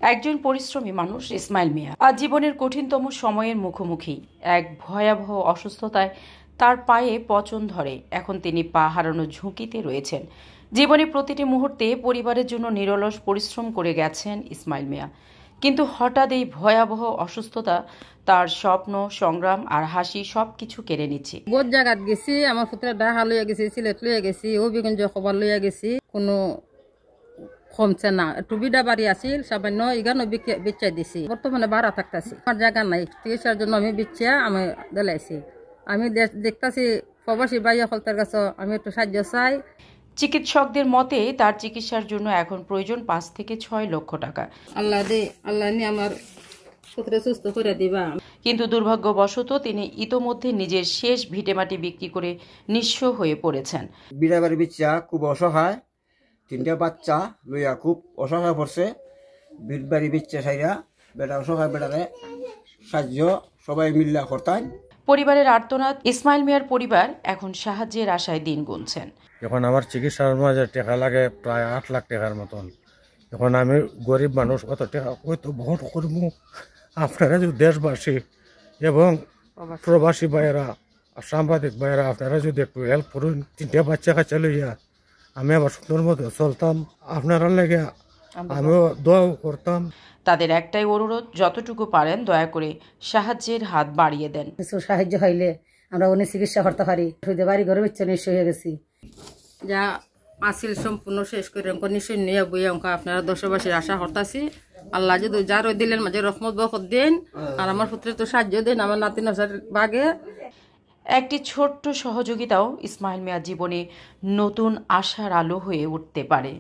একজন পরিশ্রমী মানুষ ইসমাইল মিয়া আজ জীবনের কঠিনতম সময়ের মুখোমুখি। এক ভয়াবহ অসুস্থতায় তার পায়ে পচন ধরে। এখন তিনি পা হারানোর ঝুঁকিতে রয়েছেন। জীবনের প্রতিটি মুহূর্তে পরিবারের জন্য নিরলস পরিশ্রম করে গেছেন ইসমাইল মিয়া, কিন্তু হঠাৎ এই ভয়াবহ অসুস্থতা তার স্বপ্ন, সংগ্রাম আর হাসি সবকিছু কেড়ে নিচ্ছে। বহুত জায়গাত গেছি, আমার পুত্রের ঢাকা লইয়া গেছি, সিলেট লইয়া গেছি, হবিগঞ্জ খবর লইয়া গেছি, কোনো কমছে না। একটু বিডা বাড়ি আছিল সামান্য, এখানে বেচাই দিছি। বর্তমানে ভাড়া থাকতেছি, আমার জায়গা নাই, চিকিৎসার জন্য আমি বেচিয়া আমি দিলাইছি। আমি দেখতেছি প্রবাসী ভাইয়া হলতার কাছে আমি একটু সাহায্য চাই। চিকিৎসকদের মতে তার চিকিৎসার জন্য এখন প্রয়োজন ৫ থেকে ৬ লক্ষ টাকা। আল্লাহ নিয়ে আমার পুত্রে সুস্থ করে দিবা। কিন্তু দুর্ভাগ্যবশত তিনি ইতোমধ্যে নিজের শেষ ভিটেমাটি বিক্রি করে নিঃস্ব হয়ে পড়েছেন। বিড়া বাড়ি বিচ্ছা খুব অসহায়, 3টা বাচ্চা লইয়া খুব অসহায় পড়ছে। বিট বাড়ি বিচ্ছা সাইরা বেটা অসহায় বেটারে সাহায্য সবাই মিল্লা করতাম। পরিবারের আর্তনাদ। ইসমাইল মিয়ার পরিবার এখন সাহায্যের আশায় দিন গুনছেন। এখন আমার চিকিৎসার মাঝে টাকা লাগে প্রায় 8 লাখ টাকার মতন। এখন আমি গরিব মানুষ, কত টাকা হয়তো বহুত করব। আপনারা যদি দেশবাসী এবং প্রবাসী ভাইয়েরা, সাংবাদিক ভাইয়েরা, আপনারা যদি একটু হেল্প করুন, 3টা বাচ্চা কাচ্চা লইয়া আমি আবার সুন্দর মতো চলতাম। আপনারা লেগে আমিও দোয়াও করতাম। তাদের একটাই অনুরোধ, যতটুকু পারেন দয়া করে সাহায্যের হাত বাড়িয়ে দেন। কিছু সাহায্য হইলে আমরা উনি চিকিৎসা করতে পারি। বাড়ি ঘরে বেচে নিঃস্ব হয়ে গেছি। যা আসিল সম্পূর্ণ শেষ করে নিশ্চয় নিয়ে বই অঙ্ক আপনারা দেশবাসীর আশা করতেছি। আল্লাহ যদি যার ওই দিলেন মাঝে রহমত বরকত দেন, আর আমার পুত্রের তো সাহায্য দেন, আমার নাতি নাসার বাগে। একটি ছোট্ট সহযোগিতাও ইসমাইল মিয়ার জীবনে নতুন আশার আলো হয়ে উঠতে পারে।